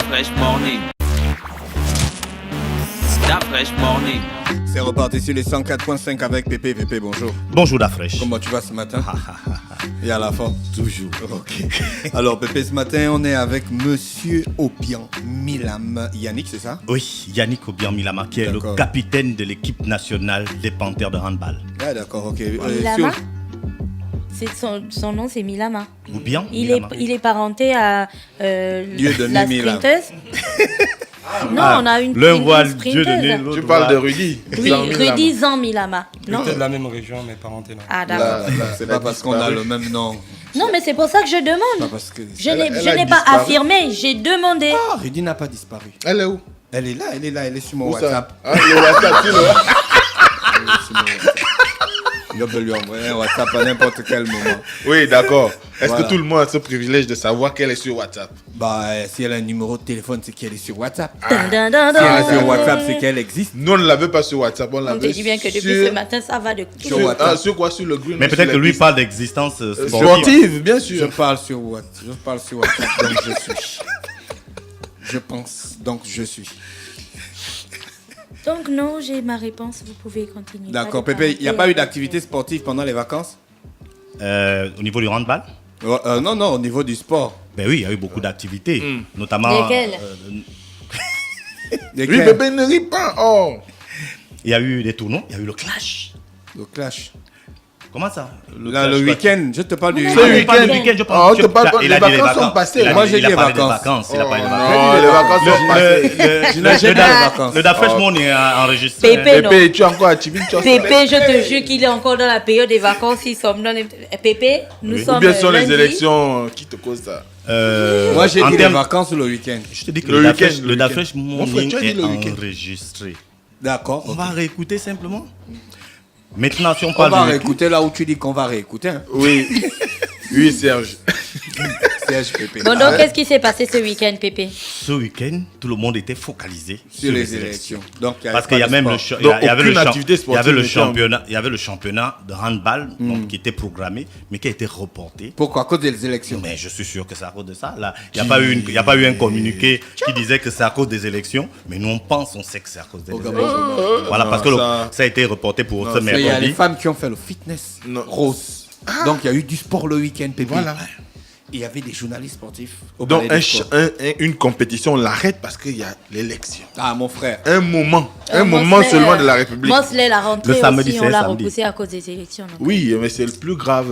Fresh Morning. Fresh Morning. C'est reparti sur les 104.5 avec Pépé. Pépé, bonjour. Bonjour la fraîche. Comment tu vas ce matin? Et à la forme? Toujours. Ok. Alors Pépé, ce matin, on est avec Monsieur Obiang Milama. Yannick, c'est ça? Oui, Yannick Obiang Milama, qui est le capitaine de l'équipe nationale des Panthères de handball. Ah d'accord, ok. Milama? Son nom c'est Milama. Obiang Milama. Il est parenté à Dieu de la Milama. sprinteuse. Non, on a une L'un voit sprinteuse. Dieu donner, l'autre Tu parles de voit- Rudy. Oui, Rudy Zan Milama. Non. Peut-être de la même région, mais parenté là. Ah d'accord. C'est pas parce qu'on a le même nom. Non, mais c'est pour ça que je Pas demande. parce que... Je Elle a n'ai pas disparu. affirmé, j'ai demandé. Ah, Rudy n'a pas disparu. Elle est où? Elle est là, elle est sur mon Où ça? WhatsApp. Ah, le WhatsApp, tu le vois. Elle est sur mon WhatsApp. Je peux lui envoyer un WhatsApp à n'importe quel moment. Oui, d'accord. Est-ce Voilà. que tout le monde a ce privilège de savoir qu'elle est sur WhatsApp? Bah, si elle a un numéro de téléphone, c'est qu'elle est sur WhatsApp. Dun, dun, dun, Si elle est dun. sur WhatsApp, c'est qu'elle existe. Nous, on ne l'avait pas sur WhatsApp. On On te l'avait dit bien que depuis sur... ce matin, ça va de Sur sur, WhatsApp. sur quoi? Sur le green. Mais sur peut-être que les lui pistes. parle d'existence sportive. Sportive, bien Je sûr. parle sur WhatsApp, donc je suis. Je pense, donc je suis. Donc non, j'ai ma réponse, vous pouvez continuer. D'accord, Pas de Pépé, il n'y a pas eu parenté. d'activité sportive pendant les vacances? Au niveau du handball, Non, au niveau du sport. ben oui, il y a eu beaucoup d'activités, notamment. Lesquelles? Oui, Lesquelles? bébé, ne ris pas. Oh. Il y a eu des tournois, il y a eu le clash. Le clash. Comment ça? Là, clash, le quoi. week-end, je te parle du Ce Ah, week-end. mais pas week-end. du week-end, je Oh, pense. te parle pas- Il les a dit les vacances sont vacances. passées. Il a Moi, dit- j'ai il a dit les parlé des vacances. vacances. Il a parlé des Non, vacances. les vacances sont passées. Je n'ai jamais les vacances. Le Dafresh Morning est enregistré. Pépé, non. Bébé, tu es encore à Tibin, tu as Pépé, je te jure qu'il est encore dans la période des vacances. Ils sont dans les... Pépé, nous Oui. sommes Ou bien sont les lundi. élections qui te causent ça? Moi, j'ai en dit les termes- vacances le week-end. Je te dis que Le le week-end, Dafresh- le le week-end. Dafresh Mon frère, Morning tu as dit est le week-end. enregistré. D'accord. On ok. va réécouter simplement. Maintenant, si on On parle va du réécouter là où tu dis qu'on va réécouter. Hein. Oui. Oui, Serge. Serge Pépé. Bon, donc, qu'est-ce qui s'est passé ce week-end, Pépé? ce week-end, tout le monde était focalisé Sur les élections. Donc, il y a Parce pas qu'il y a de même sport. le cha- Donc, il y avait aucune le champ- activité il y avait le sportive n'était en- championnat, il y avait le championnat de handball donc, qui était programmé, mais qui a été reporté. Pourquoi? À cause des élections. Mais je suis sûr que c'est à cause de ça. Là, il n'y a pas eu un communiqué qui disait que c'est à cause des élections, mais nous on sait que c'est à cause des élections. Voilà, parce que ça a été reporté pour ce Il y a les mercredi. femmes qui ont fait le fitness Non. rose. Donc, il y a eu du sport le week-end, Pépé. Voilà. Il y avait des journalistes sportifs. Au Donc, palais du sport. une compétition, on l'arrête parce qu'il y a l'élection. Ah, mon frère. Un moment Mosley, seulement de la République. Mosley, la rentrée Le samedi, aussi, c'est on l'a samedi. repoussé à cause des élections. donc. Oui, mais c'est le plus grave.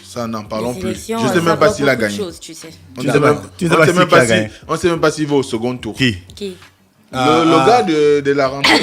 Ça, n'en parlons Les plus. élections, Je ne sais ça même pas bloque s'il a beaucoup de gagné. choses, tu sais. On Tu ne sais sait même pas- tu sais pas si qui a gagné. on sait même pas s'il va au second tour. Qui Qui? Le gars de la rentrée.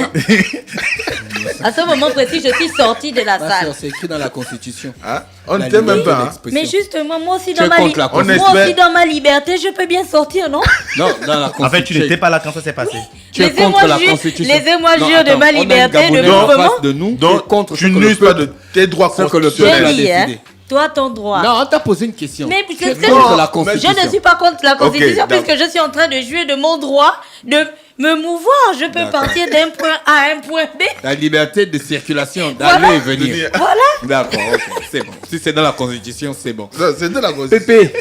À ce moment précis, je suis sortie de la Ma salle. soeur, c'est écrit dans la Constitution. Hein? On ne La t'aime même liberté pas. Hein? d'expression. Mais justement, moi aussi, Tu es dans contre la On moi espère- aussi dans ma liberté, je peux bien sortir, non? Non, dans la Constitution. En fait, tu n'étais pas là quand ça s'est passé. Tu es Laissez-moi contre la juger- Constitution. laissez-moi Non, juger de attends, ma on a un liberté de Gabonais en mouvement. face de nous. Donc, contre tu ce que le n'uses pas peuple- de tes droits ce que le constitutionnels. peuple a J'ai dit, hein. décidé. Toi, ton droit. Non, on t'a posé une question. Mais tu c'est es ce que contre je- la Constitution. Je ne suis pas contre la Constitution d'accord. puisque je suis en train de jouer de mon droit de me mouvoir. Je peux D'accord. partir d'un point A à un point B. La liberté de circulation, d'aller Voilà. et venir. Voilà. D'accord, ok, c'est bon. Si c'est dans la Constitution, c'est bon. Ça, c'est de la Constitution. Pépé,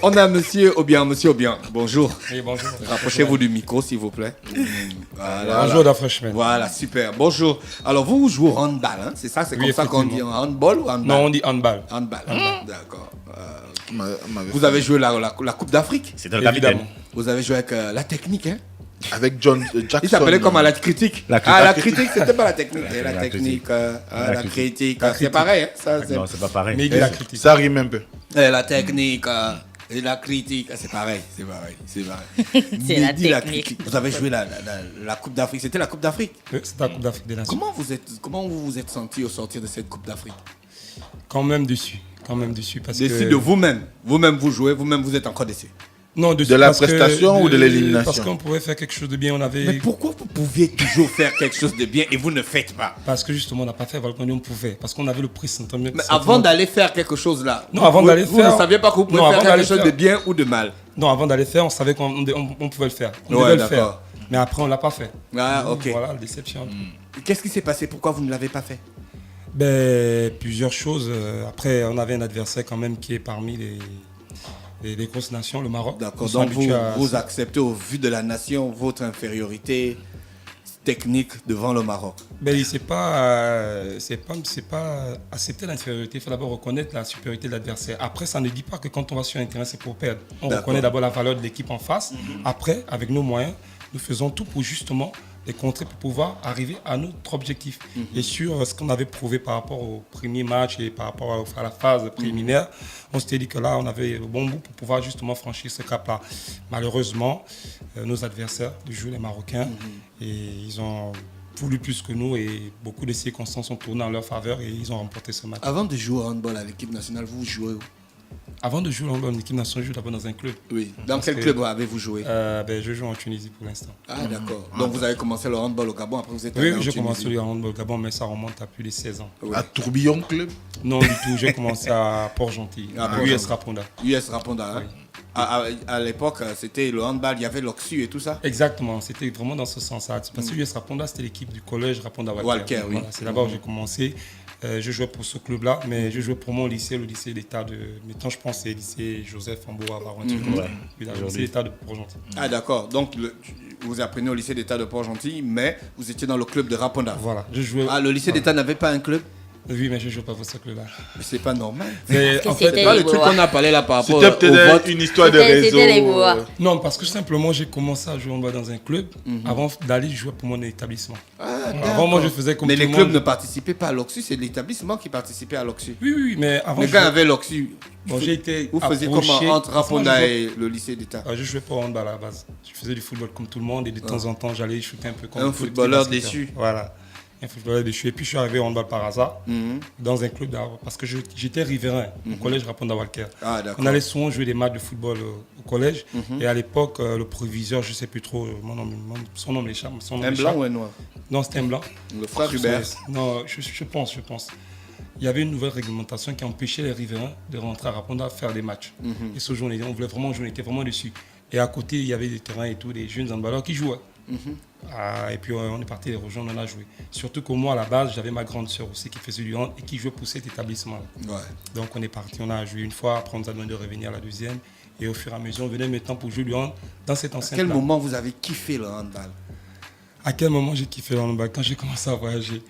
on a Monsieur Obiang. Monsieur Obiang, bonjour. Oui, bonjour. Rapprochez-vous du micro, s'il vous plaît. Voilà. Bonjour, la fraîchement. Voilà, super. Bonjour. Alors, vous jouez au handball, hein? C'est ça? C'est Oui, comme ça qu'on dit effectivement. handball ou handball? Non, on dit handball. Handball, d'accord. Vous Vous avez joué la Coupe d'Afrique? C'était le capitaine. Évidemment. Vous avez joué avec la technique, hein? avec John Jackson. Il s'appelait comment? La critique. La critique. Ah, la critique, c'était pas la technique. La la technique, critique. la critique. critique. C'est pareil, hein? Ça, c'est... Non, c'est pas pareil. Mais il dit la critique. Ça rime un peu. La technique et la critique, c'est pareil, c'est pareil, c'est pareil. C'est la Dis technique. Vous avez joué la Coupe d'Afrique, c'était la Coupe d'Afrique. C'est la Coupe d'Afrique des Nations. Comment vous vous êtes senti au sortir de cette Coupe d'Afrique? Quand même dessus. Parce Déçu que... de vous-même. Vous-même vous jouez, vous-même vous êtes encore déçu. Non, dessus De la parce que- prestation ou de l'élimination? Parce qu'on pouvait faire quelque chose de bien. On avait... Mais pourquoi vous pouviez toujours faire quelque chose de bien et vous ne faites pas? Parce que justement, on n'a pas fait voilà, on pouvait. Parce qu'on avait le prix sentiment. Mais avant d'aller faire quelque chose là, Non, avant d'aller vous faire- ne saviez pas que vous pouvez Non, faire avant quelque d'aller chose faire- de bien ou de mal. Non, avant d'aller faire, on savait qu'on pouvait le faire. On Ouais, devait le d'accord. faire. Mais après, on ne l'a pas fait. Ah, ok. Voilà, la déception. Qu'est-ce qui s'est passé? Pourquoi vous ne l'avez pas fait? Ben, plusieurs choses. Après, on avait un adversaire quand même qui est parmi des grosses nations, le Maroc. D'accord, Ils sont donc vous, habitués à- vous acceptez au vu de la nation votre infériorité technique devant le Maroc. Ben, c'est pas accepter l'infériorité. Il faut d'abord reconnaître la supériorité de l'adversaire. Après, ça ne dit pas que quand on va sur un terrain, c'est pour perdre. On D'accord. reconnaît d'abord la valeur de l'équipe en face. Après, avec nos moyens, nous faisons tout pour justement les contrer pour pouvoir arriver à notre objectif. Et sur ce qu'on avait prouvé par rapport au premier match et par rapport à la phase préliminaire, on s'était dit que là, on avait le bon bout pour pouvoir justement franchir ce cap-là. Malheureusement, nos adversaires du jeu, les Marocains, et ils ont voulu plus que nous et beaucoup de circonstances ont tourné en leur faveur et ils ont remporté ce match. Avant de jouer au handball à l'équipe nationale, vous jouez où? Avant de jouer en équipe nationale, je joue d'abord dans un club. Oui. Dans Parce quel que- club avez-vous joué? Je joue en Tunisie pour l'instant. Ah, d'accord. Donc vous avez commencé le handball au Gabon, après vous êtes allé Oui, en j'ai Tunisie. commencé le handball au Gabon, mais ça remonte à plus de 16 ans. Oui. À Tourbillon Club. Non, du tout. J'ai commencé à Port-Gentil, À à Port-Gentil. US Raponda. US Raponda. Hein? Oui. À l'époque, c'était le handball, il y avait l'Oxu et tout ça. Exactement, c'était vraiment dans ce sens-là. Parce que US Raponda, c'était l'équipe du collège Raponda Walker. Walker, oui. Voilà, c'est là-bas où j'ai commencé. Je jouais pour ce club-là, mais je jouais pour mon lycée, le lycée d'État de. Maintenant, je pense que c'est le lycée Joseph Amboa Baronti. Ouais. Oui, là, le lycée d'État de Port-Gentil. Ah, d'accord. Donc vous apprenez au lycée d'État de Port-Gentil, mais vous étiez dans le club de Raponda. Voilà, je jouais. Ah, le lycée d'État n'avait pas un club? Oui, mais je ne joue pas pour ce club-là. Mais c'est pas normal. Mais que en c'était- fait, Pas le les truc Boa. qu'on a parlé là par rapport C'était au peut-être vote. une histoire de C'était réseau. les Boa. non, parce que simplement, j'ai commencé à jouer en bas dans un club avant d'aller jouer pour mon établissement. Ah, Avant, moi, je faisais comme mais tout les le clubs monde. ne participaient pas à l'Oxu, c'est l'établissement qui participait à l'Oxu. Oui, oui, mais avant, Mais je quand il y jouais- avait l'Oxu, Bon, j'ai été vous faisiez approché- comment entre Franchement, Raponda je et le lycée d'État? Je jouais pas au handball à la base. Je faisais du football comme tout le monde et de temps en temps, j'allais shooter un peu comme Un tous les petits footballeur basketteurs. déçu. Voilà, un footballeur déçu. Et puis je suis arrivé au handball par hasard Mhm. dans un club d'art parce que j'étais riverain au collège Raponda Walker. Ah, d'accord. On allait souvent jouer des matchs de football au collège et à l'époque, le proviseur, je ne sais plus trop, son nom m'échappe. son nom Un m'échappe. blanc ou un noir? Non, c'était un blanc. Le frère Hubert. Non, je pense. Il y avait une nouvelle réglementation qui empêchait les riverains de rentrer à Raponda faire des matchs. Et ce jour, on voulait vraiment jouer, on était vraiment dessus. Et à côté, il y avait des terrains et tout, des jeunes handballeurs qui jouaient. Et puis on est parti les rejoindre, on a joué. Surtout que moi, à la base, j'avais ma grande sœur aussi qui faisait du hand et qui jouait pour cet établissement. Ouais. Donc on est parti, on a joué une fois, après on nous a demandé de revenir à la deuxième. Et au fur et à mesure, on venait maintenant pour jouer du hand dans cette À enceinte. quel moment vous avez kiffé le handball? À quel moment j'ai kiffé le handball? Quand j'ai commencé à voyager.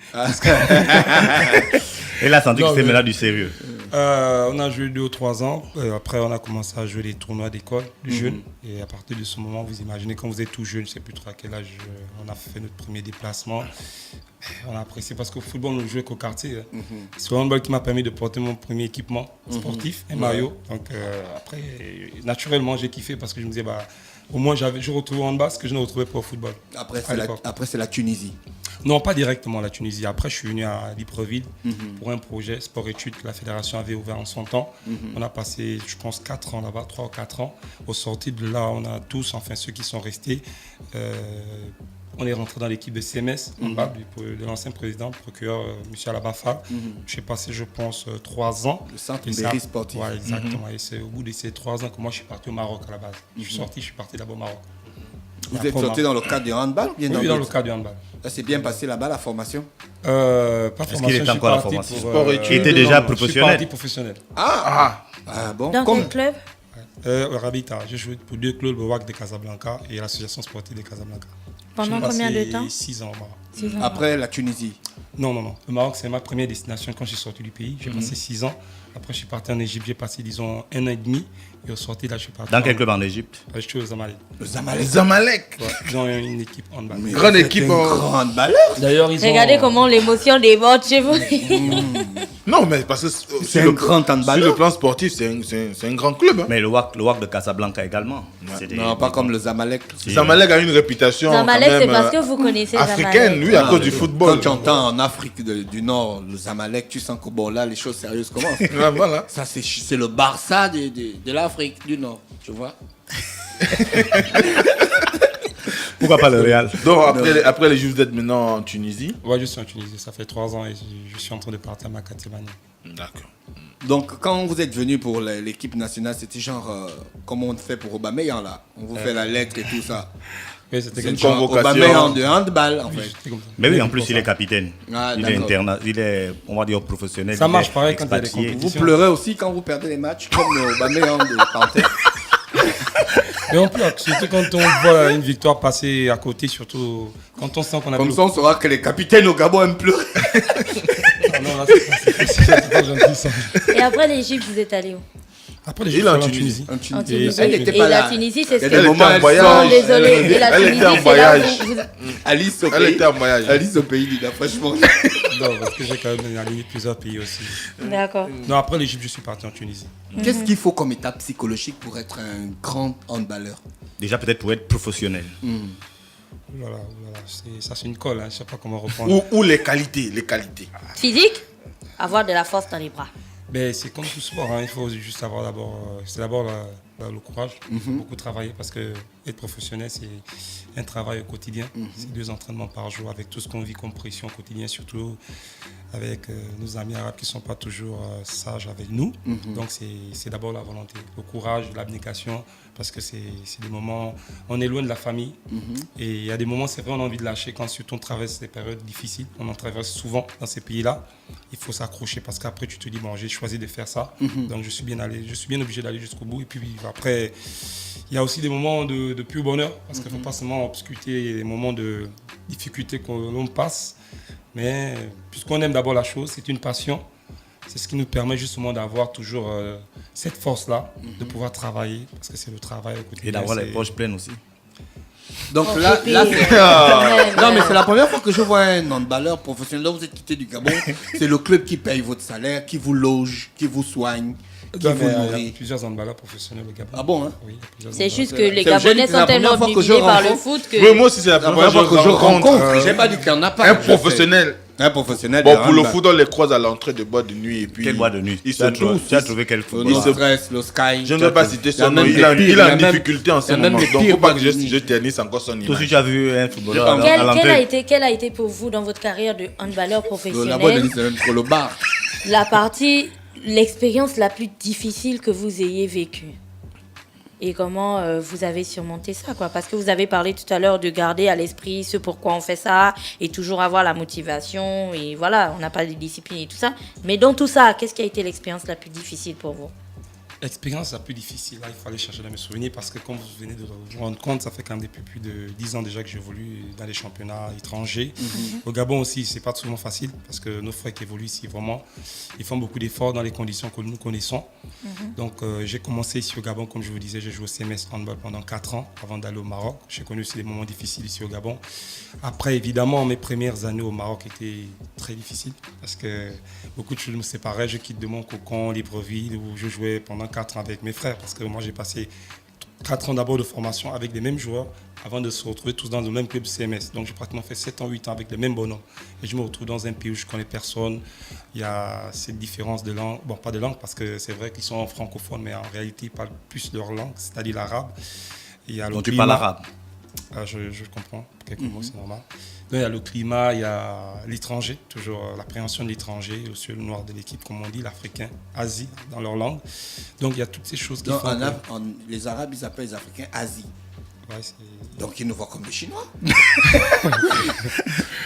Et là, senti que Non, c'était mais- maintenant du sérieux. On a joué 2 ou 3 ans. Après, on a commencé à jouer des tournois d'école de jeunes. Et à partir de ce moment, vous imaginez, quand vous êtes tout jeune, je ne sais plus trop à quel âge, on a fait notre premier déplacement. On a apprécié parce qu'au football, on ne jouait qu'au quartier. Hein. C'est le handball qui m'a permis de porter mon premier équipement sportif, un maillot. Donc après, naturellement, j'ai kiffé parce que je me disais, au moins, je retrouvais au handball ce que je ne retrouvais pas au football. Après, À l'époque. c'est la Tunisie. Non, pas directement la Tunisie. Après, je suis venu à Libreville pour un projet sport-études que la fédération avait ouvert en son temps. On a passé, je pense, 4 ans là-bas, 3 ou 4 ans. Au sorti de là, on a tous, enfin ceux qui sont restés, on est rentré dans l'équipe de CMS, en bas de l'ancien président, procureur M. Alabafal. J'ai passé, je pense, 3 ans. Le centre Et Mbéry ça- sportif. Ouais, exactement. Et c'est au bout de ces 3 ans que moi, je suis parti au Maroc à la base. Je suis parti d'abord au Maroc. Vous Et êtes après, sorti dans le cadre du handball ou bien Oui, dans le d'autres? cadre du handball. Ça s'est bien passé là-bas, la formation? Pas qu'il formation, était je suis encore à la parti formation? pour, Sport études. Il était déjà professionnel. Je suis parti professionnel. Ah bon? Dans Comme- quel club? Rabita, j'ai joué pour 2 clubs, le WAC de Casablanca et l'association sportive de Casablanca. Pendant J'ai combien de passé temps? 6 ans au Maroc. 6 ans. Après la Tunisie. Non. Le Maroc, c'est ma première destination quand je suis sorti du pays. J'ai passé 6 ans. Après, je suis parti en Égypte, j'ai passé, disons, 1 an et demi. Et au sorti, là, je suis parti. Dans quel club en Égypte? Je suis aux Zamalek. Le Zamalek. Zamalek. Ouais, ils ont une équipe handball. Grande Vous êtes équipe, un hein. grand handballeur. D'ailleurs, ils ont. Regardez comment l'émotion déborde chez vous. Non, mais parce que C'est un grand sur handballeur. le plan sportif, c'est un grand club. Hein. Mais le WAC de Casablanca également. C'est des- Non, pas comme le Zamalek. Zamalek a une réputation Zamalek, quand c'est même, parce que vous connaissez africaine, Zamalek. oui, à Ah, cause du Quand football. tu entends en Afrique du Nord le Zamalek, tu sens que bon là les choses sérieuses commencent. Ouais, voilà. Ça c'est le Barça de l'Afrique du Nord, tu vois. Pourquoi pas le Real? Donc après les Juifs, vous êtes maintenant en Tunisie. Ouais, je suis en Tunisie. Ça fait 3 ans et je suis en train de partir à Makatimani. D'accord. Donc quand vous êtes venu pour l'équipe nationale, c'était genre comment on fait pour Aubameyang là. On vous fait la lettre et tout ça. Oui, c'était C'est comme une ça. convocation. Aubameyang de handball, en fait. C'était comme ça. Mais oui, en Pour plus, ça. il est capitaine. Ah, il est d'accord. il est, on va dire, professionnel. Ça il marche est pareil quand il y a des expatrié. compétitions. Vous pleurez aussi quand vous perdez les matchs, comme Aubameyang de Panthère. Mais on pleure, surtout quand on voit une victoire passer à côté, surtout quand on sent qu'on a Comme ça, on saura que les capitaines au Gabon aiment pleurer. Ah non, là, c'est pas gentil ça. Et après l'Égypte, vous êtes allé où? Après les Il est Jeux, en en Tunisie. Tunisie. En Tunisie. Elle n'était Et pas la là. Tunisie, c'est ce Il y a que des Elle moments, était en elle voyage. sort. Non, désolé. Et la Elle Tunisie, était en c'est là voyage. où vous... Alice au Elle pays. était en voyage. Alice au pays, Lina, franchement. Non, parce que j'ai quand même aligné plusieurs pays aussi. D'accord. Non, après l'Égypte, je suis parti en Tunisie. Qu'est-ce qu'il faut comme étape psychologique pour être un grand handballeur? Déjà, peut-être pour être professionnel. Voilà, ça c'est une colle, hein. Je ne sais pas comment reprendre. Ou les qualités, Physique, avoir de la force dans les bras. Mais c'est comme tout sport, hein. Il faut juste avoir d'abord, c'est d'abord le courage. Il faut beaucoup travailler parce que être professionnel, c'est un travail au quotidien. C'est 2 entraînements par jour avec tout ce qu'on vit comme pression au quotidien, surtout avec nos amis arabes qui ne sont pas toujours sages avec nous. Donc c'est d'abord la volonté, le courage, l'abnégation, parce que c'est des moments, on est loin de la famille. Et il y a des moments, c'est vrai, on a envie de lâcher quand surtout on traverse des périodes difficiles. On en traverse souvent dans ces pays-là. Il faut s'accrocher parce qu'après tu te dis, bon, j'ai choisi de faire ça. Donc je suis bien obligé d'aller jusqu'au bout. Et puis après, il y a aussi des moments de pur bonheur parce qu'il ne faut pas seulement obscuter les moments de difficulté que l'on passe. Mais puisqu'on aime d'abord la chose, c'est une passion. C'est ce qui nous permet justement d'avoir toujours cette force-là, de pouvoir travailler, parce que c'est le travail au quotidien. Et d'avoir les c'est- poches pleines aussi. Donc Oh, là, Pépé, là quand même. non, mais c'est la première fois que je vois un handballeur professionnel. Là, vous êtes quitté du Gabon. C'est le club qui paye votre salaire, qui vous loge, qui vous soigne, qui Non, vous mais il y a nourrit. plusieurs handballeurs professionnels au Gabon. Ah bon, hein? Oui, il y a plusieurs C'est handballeurs. juste que les C'est Gabonais c'est la sont tellement première fois que je obnubilés par le rencontre. foot que... Oui, moi aussi, c'est la La première première fois que je rencontre. J'ai pas dit qu'il n'y en a pas. Un je sais. professionnel. Un professionnel. Bon, de pour le handball. foot, on les croise à l'entrée de boîte de nuit. Et puis, Quelle boîte de nuit? Ils Tu as sont trouvé- tous. tu as trouvé quel Le football? No Stress, le Sky. Je ne vais pas citer Il y a son nom. même Il des a pires, il y a une même- difficulté en il y ce a même moment. des Donc, pires faut pas que boîtes de nuit. je ternisse encore son Toi image. aussi, tu as vu un footballeur à Quel a, l'entrée. été pour vous dans votre carrière de handballeur La boîte de professionnel nuit, c'est même pour le bar. l'expérience la plus difficile que vous ayez vécue? Et comment vous avez surmonté ça, quoi? Parce que vous avez parlé tout à l'heure de garder à l'esprit ce pourquoi on fait ça et toujours avoir la motivation. Et voilà, on n'a pas de discipline et tout ça. Mais dans tout ça, qu'est-ce qui a été l'expérience la plus difficile pour vous? L'expérience la plus difficile, là, il fallait chercher dans mes souvenirs parce que comme vous venez de vous rendre compte, ça fait quand même depuis plus de 10 ans déjà que j'évolue dans les championnats étrangers. Au Gabon aussi, c'est pas souvent facile parce que nos frères qui évoluent ici, vraiment, ils font beaucoup d'efforts dans les conditions que nous connaissons. Donc j'ai commencé ici au Gabon, comme je vous disais, j'ai joué au CMS handball pendant 4 ans avant d'aller au Maroc. J'ai connu aussi des moments difficiles ici au Gabon. Après, évidemment, mes premières années au Maroc étaient très difficiles parce que beaucoup de choses me séparaient. Je quitte de mon cocon Libreville où je jouais pendant 4 ans avec mes frères parce que moi j'ai passé 4 ans d'abord de formation avec les mêmes joueurs avant de se retrouver tous dans le même club CMS. Donc j'ai pratiquement fait 7 ans, 8 ans avec les mêmes bonhommes. Et je me retrouve dans un pays où je connais personne. Il y a cette différence de langue. Bon, pas de langue parce que c'est vrai qu'ils sont francophones, mais en réalité ils parlent plus leur langue, c'est-à-dire l'arabe. Il y a le Donc tu climat. parles arabe. Ah, je comprends, quelques mots, c'est normal. Donc, il y a le climat, il y a l'étranger, toujours l'appréhension de l'étranger, aussi le noir de l'équipe, comme on dit, l'Africain, Asie, dans leur langue. Donc il y a toutes ces choses qui Donc, font que- les Arabes, ils appellent les Africains Asie. Ouais, c'est- Donc, ils nous voient comme des Chinois.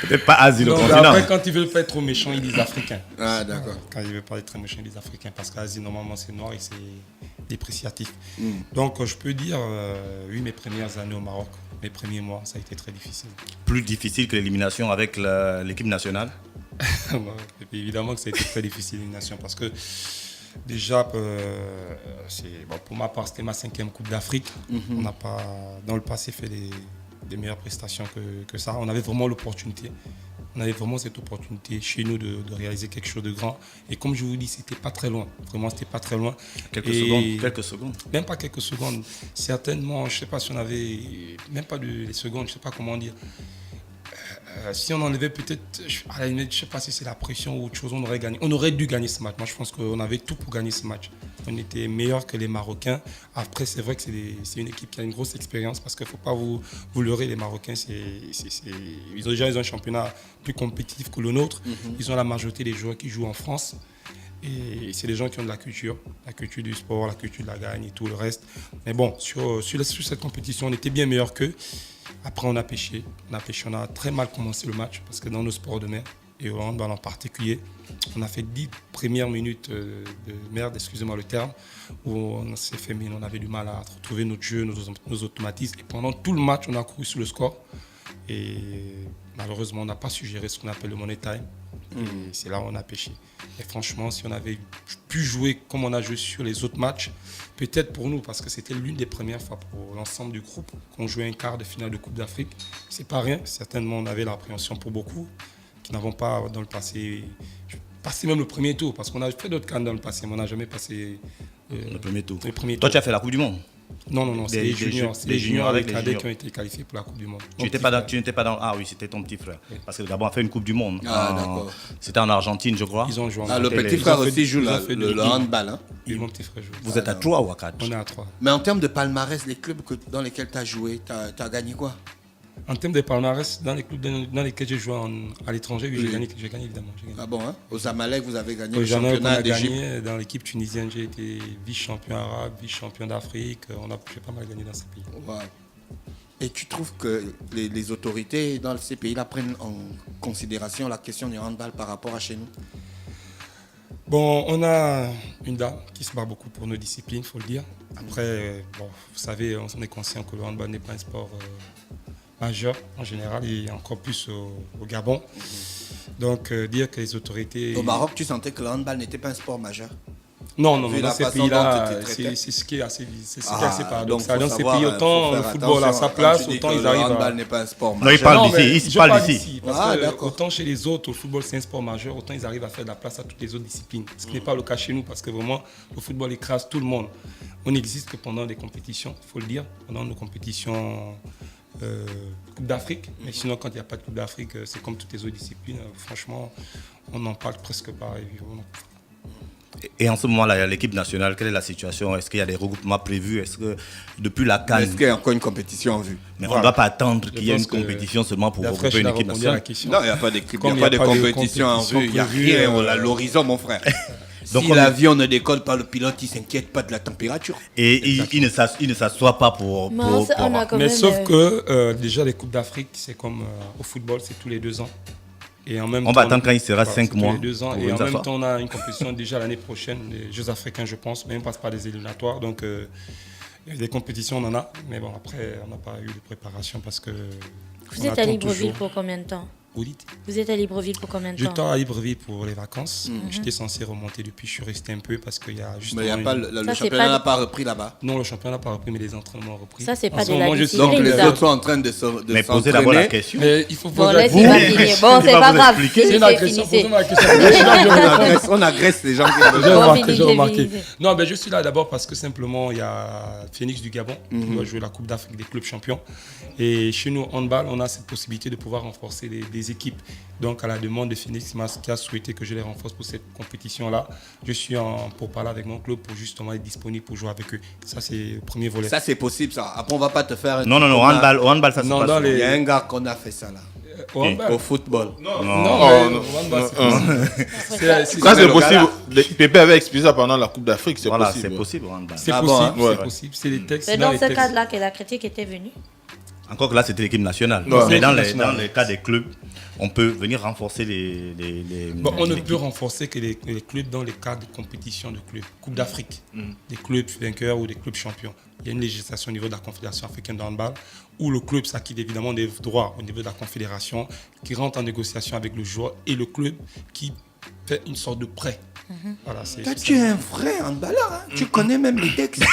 Peut-être pas Asie, le Non, mais continent. après, quand ils veulent pas être trop méchants, ils disent Africains. Ah, d'accord. Quand ils veulent pas être très méchants, ils disent Africains, parce qu'Asie, normalement, c'est noir et c'est dépréciatif. Donc, je peux dire, oui, mes premières années au Maroc, mes premiers mois, ça a été très difficile. Plus difficile que l'élimination avec l'équipe nationale. Et puis, évidemment que ça a été très difficile, l'élimination, parce que déjà, pour ma part, c'était ma 5e Coupe d'Afrique. On n'a pas, dans le passé, fait des meilleures prestations que ça. On avait vraiment l'opportunité. On avait vraiment cette opportunité chez nous de réaliser quelque chose de grand. Et comme je vous dis, c'était pas très loin. Vraiment, c'était pas très loin. Quelques Et- secondes. Même pas quelques secondes. Certainement, je sais pas si on avait, même pas des secondes, je sais pas comment dire. Si on enlevait peut-être, à la limite, je sais pas si c'est la pression ou autre chose, on aurait gagné. On aurait dû gagner ce match. Moi, je pense qu'on avait tout pour gagner ce match. On était meilleurs que les Marocains. Après, c'est vrai que c'est une équipe qui a une grosse expérience parce qu'il ne faut pas vous leurrer. Les Marocains, ils ont un championnat plus compétitif que le nôtre. Ils ont la majorité des joueurs qui jouent en France. Et c'est des gens qui ont de la culture du sport, la culture de la gagne et tout le reste. Mais bon, sur cette compétition, on était bien meilleurs qu'eux. Après, on a pêché. On a très mal commencé le match parce que dans nos sports de mer, et au handball en particulier, on a fait 10 premières minutes de merde, excusez-moi le terme, où on s'est fait mine, on avait du mal à retrouver notre jeu, nos automatismes. Et pendant tout le match, on a couru sur le score. Et malheureusement, on n'a pas su gérer ce qu'on appelle le money time. Et c'est là où on a pêché. Et franchement, si on avait pu jouer comme on a joué sur les autres matchs, peut-être pour nous, parce que c'était l'une des premières fois pour l'ensemble du groupe qu'on jouait un quart de finale de Coupe d'Afrique. C'est pas rien. Certainement, on avait l'appréhension pour beaucoup qui n'avons pas dans le passé même le premier tour, parce qu'on a fait d'autres cannes dans le passé, mais on n'a jamais passé le premier tour. Toi, tu as fait la Coupe du Monde? Non, c'est les juniors. C'est les juniors avec les cadets qui ont été qualifiés pour la Coupe du Monde. Tu n'étais pas dans... Ah oui, c'était ton petit frère. Oui. Parce que le Gabon a fait une Coupe du Monde. Ah, d'accord. C'était en Argentine, je crois. Ils ont joué en le petit frère aussi joue le handball. Hein. Oui, mon petit frère joue. Vous êtes à 3 ou à 4? On est à 3. Mais en termes de palmarès, les clubs dans lesquels tu as joué, tu as gagné quoi? En termes de palmarès, dans les clubs dans lesquels j'ai joué à l'étranger, oui, j'ai gagné évidemment. Ah bon, hein? Au Zamalek, vous avez gagné le championnat d'Égypte. Dans l'équipe tunisienne, j'ai été vice-champion arabe, vice-champion d'Afrique. J'ai pas mal gagné dans ces pays. Wow. Et tu trouves que les autorités dans ces pays-là prennent en considération la question du handball par rapport à chez nous? Bon, on a une dame qui se bat beaucoup pour nos disciplines, il faut le dire. Après, vous savez, on est conscient que le handball n'est pas un sport majeur en général et encore plus au Gabon. Donc, dire que les autorités... Au Maroc, tu sentais que le handball n'était pas un sport majeur? Non, dans ces pays-là, c'est ce qui est assez paradoxal. Dans ces pays, autant le football a sa place, autant ils arrivent à... Le handball n'est pas un sport Non, majeur. il parle d'ici. Autant chez les autres, le football c'est un sport majeur, autant ils arrivent à faire de la place à toutes les autres disciplines. Ce qui n'est pas le cas chez nous, parce que vraiment, le football écrase tout le monde. On n'existe que pendant des compétitions, il faut le dire, pendant nos compétitions... Coupe d'Afrique, mais sinon quand il n'y a pas de Coupe d'Afrique, c'est comme toutes les autres disciplines, franchement on n'en parle presque pas. Et en ce moment-là, l'équipe nationale, quelle est la situation? Est-ce qu'il y a des regroupements prévus? Est-ce que depuis la CAN... Est-ce qu'il y a encore une compétition en vue? Mais on ne doit pas attendre qu'il y ait une compétition seulement pour regrouper une équipe nationale. Non, il n'y a pas de compétition en vue, il n'y a rien à l'horizon, mon frère. Donc si l'avion ne décolle pas, le pilote il ne s'inquiète pas de la température. Et il ne s'assoit pas pour... Mais sauf que déjà les Coupes d'Afrique, c'est comme au football, c'est tous les 2 ans. Et en même temps, va attendre quand il sera 5 mois. Tous les 2 ans. Et en même temps, on a une compétition déjà l'année prochaine, les Jeux africains, je pense, mais on passe par des éliminatoires. Donc des compétitions, on en a. Mais bon, après, on n'a pas eu de préparation parce que... Vous êtes à Libreville pour combien de temps? Vous êtes à Libreville pour combien de temps? Je pars à Libreville pour les vacances. J'étais censé remonter depuis, je suis resté un peu parce qu'il y a justement... Mais le championnat n'a pas repris là-bas? Non, le championnat n'a pas repris, mais les entraînements ont repris. Ça, c'est pas de la discipline. Donc les autres sont en train de mais posez d'abord la question. Mais il faut poser la question. Bon, c'est pas grave. C'est une agression. Posez-moi la question. On agresse les gens. J'ai remarqué. Non, je suis là d'abord parce que simplement, il y a Phoenix du Gabon qui va jouer la Coupe d'Afrique des clubs champions. Et chez nous, handball, on a cette possibilité de pouvoir renforcer des équipes. Donc, à la demande de Phoenix, qui a souhaité que je les renforce pour cette compétition-là, je suis pour parler avec mon club pour justement être disponible pour jouer avec eux. Ça, c'est le premier volet. Ça, c'est possible, ça. Après, on ne va pas te faire... Non, au handball, ça se passe. Il y a un gars qu'on a fait ça, là. Au football. Non. Ça, c'est possible. Pépé avait expliqué ça pendant la Coupe d'Afrique. C'est possible. C'est possible au handball. C'est possible. C'est les textes. C'est dans ce cadre-là que la critique était venue. Encore que là, c'était l'équipe nationale. Mais dans les cas des clubs, on peut venir renforcer les on ne peut renforcer que les clubs dans les cas de compétition de clubs. Coupe d'Afrique, des clubs vainqueurs ou des clubs champions. Il y a une législation au niveau de la Confédération africaine de handball où le club s'acquitte évidemment des droits au niveau de la Confédération qui rentre en négociation avec le joueur et le club qui fait une sorte de prêt. Voilà, toi, tu es un vrai handballeur, hein? Tu connais même les textes.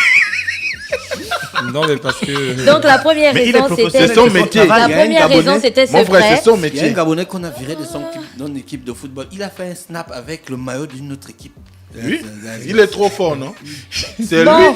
Non, mais parce que... Donc la première raison, c'était... C'est son métier. La première raison, c'était ce Mon frère, c'est son Il y a métier. un Gabonais qu'on a viré de son équipe de football. Il a fait un snap avec le maillot d'une autre équipe. Lui, il est trop fort, non? C'est Bon, lui.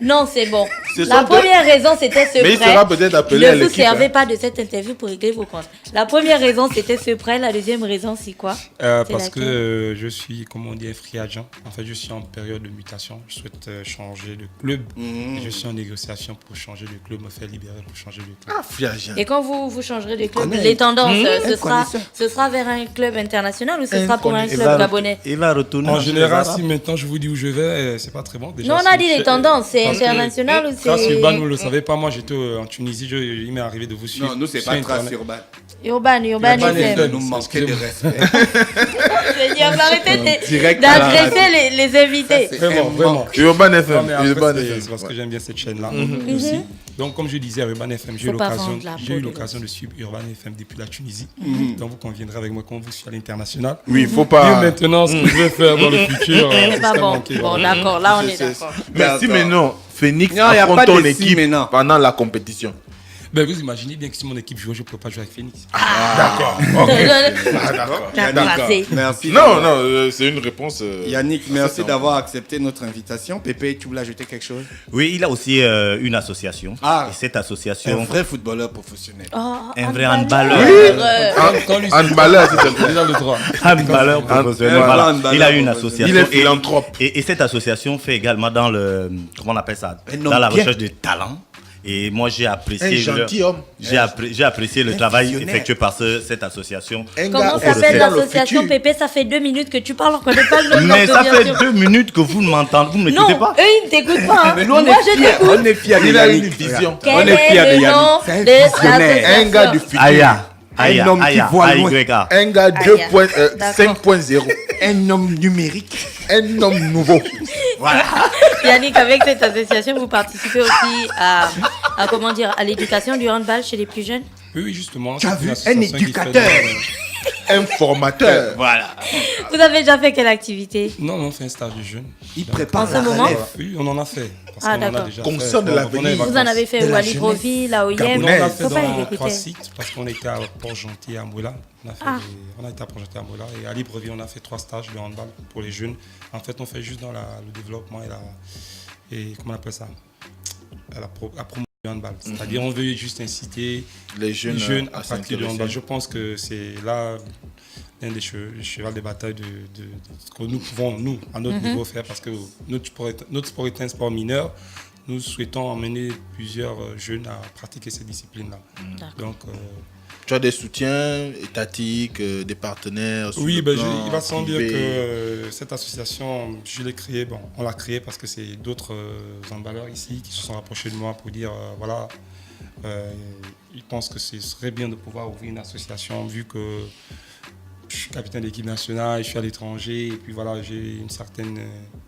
non, c'est bon. C'est La son première raison, c'était ce prêt. Mais il sera peut-être appelé à Ne vous l'équipe. servez pas de cette interview pour régler vos comptes. La première raison, c'était ce prêt. La deuxième raison, c'est quoi? Parce que je suis, comme on dit, un free agent. En fait, je suis en période de mutation. Je souhaite changer de club. Et je suis en négociation pour changer de club, me faire libérer pour changer de club. Ah, free agent. Et quand vous changerez de club, les tendances, ce sera vers un club international ou ce sera pour un club gabonais? Il va retourner. En général, si maintenant je vous dis où je vais, c'est pas très bon. Déjà, Non, on a dit les tendances. C'est international ou Trace Urban, vous ne le savez pas, moi j'étais en Tunisie, il m'est arrivé de vous suivre. Non, nous c'est pas Trace Urban. Urban FM. Nous manquait de respect. Je dis, on va arrêter d'adresser les invités. Vraiment. Urban FM. C'est parce que j'aime bien cette chaîne-là aussi. Donc, comme je disais, Urban FM, j'ai eu l'occasion de suivre Urban FM depuis la Tunisie. Donc, vous conviendrez avec moi quand vous suivez à l'international. Oui, il ne faut pas. Et maintenant, ce que je vais faire dans le futur. C'est pas bon. Bon, d'accord, là, on est d'accord. Merci, mais non. Phoenix affronte ton équipe pendant la compétition. Ben, vous imaginez bien que si mon équipe jouait, je ne pourrais pas jouer avec Phoenix. D'accord. D'accord. Merci. Non, c'est une réponse. Yannick, merci d'avoir accepté notre invitation. Pépé, tu voulais ajouter quelque chose? Oui, il a aussi une association. Et cette association. Un vrai footballeur professionnel. Un vrai handballeur. Handballeur, c'est dans le droit. Handballeur professionnel. Voilà. Il a une association. Il est philanthrope. Et cette association fait également dans le. Comment on appelle ça? Dans la recherche de talent. Et moi, j'ai apprécié. Un gentilhomme. J'ai apprécié le travail effectué par cette association. Comment s'appelle l'association, Pépé? Ça fait 2 minutes que tu parles, on ne connaît pas le nom de l'association. Mais ça fait 2 minutes que vous ne m'entendez, vous ne m'écoutez pas. Non, eux, ils ne t'écoutent pas. Mais nous, on est fiers. Il a une vision. On est fiers de Yannick. Un gars du futur. Un homme qui voit loin. Un gars 5.0. Un homme numérique. Un homme nouveau. Voilà. Yannick, avec cette association, vous participez aussi à l'éducation du handball chez les plus jeunes? Oui, justement. Tu as vu un éducateur. Un formateur. Voilà. Vous avez déjà fait quelle activité? Non, on fait un stage de jeunes. Il prépare en ce moment? Oui, on en a fait. D'accord. Conscient de l'avenir. Vous en avez fait où? À Libreville, à Oyem? On a fait dans 3 sites parce qu'on était à Port-Gentil et à Mouila. On a été à Port-Gentil et à Mouila. Et à Libreville, on a fait 3 stages de handball pour les jeunes. En fait, on fait juste dans le développement et comment on appelle ça? La promotion du handball. C'est-à-dire, on veut juste inciter les jeunes à pratiquer du handball. Je pense que c'est là l'un des chevals de bataille de ce que nous pouvons, nous, à notre niveau, faire, parce que notre sport est un sport mineur. Nous souhaitons emmener plusieurs jeunes à pratiquer ces disciplines-là. Donc, tu as des soutiens étatiques, des partenaires? Oui, il va sans dire que cette association, je l'ai créée, on l'a créée parce que c'est d'autres handballeurs ici qui se sont rapprochés de moi pour dire, ils pensent que ce serait bien de pouvoir ouvrir une association vu que je suis capitaine d'équipe nationale, je suis à l'étranger, et puis voilà, j'ai une certaine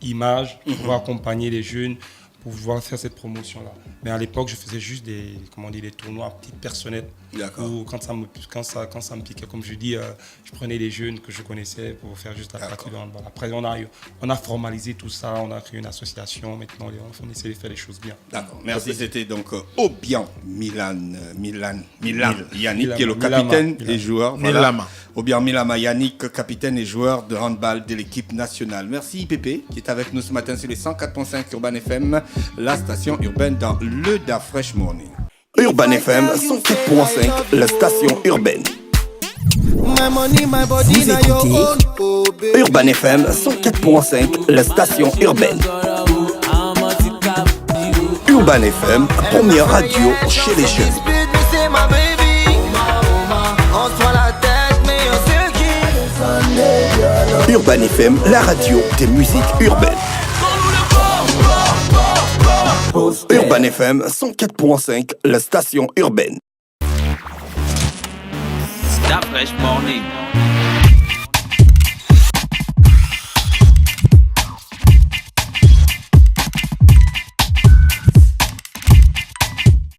image pour pouvoir accompagner les jeunes, pour pouvoir faire cette promotion-là. Mais à l'époque, je faisais juste des tournois à titre personnel. Ou quand ça me piquait, comme je dis, je prenais les jeunes que je connaissais pour faire juste la pratique de handball. Après, on a formalisé tout ça, on a créé une association. Maintenant, on essaie de faire les choses bien. D'accord, merci. C'était donc Obiang Milan Yannick, qui est le capitaine des joueurs. Obiang Milama Yannick, capitaine et joueur de handball de l'équipe nationale. Merci Pépé, qui est avec nous ce matin sur les 104.5 Urban FM, la station urbaine dans le Da Fresh Morning. Urban FM 104.5, la station urbaine. Vous écoutez Urban FM 104.5, la station urbaine. Urban FM, première radio chez les jeunes. Urban FM, la radio des musiques urbaines. Urban FM 104.5, la station urbaine. Da Fresh Morning.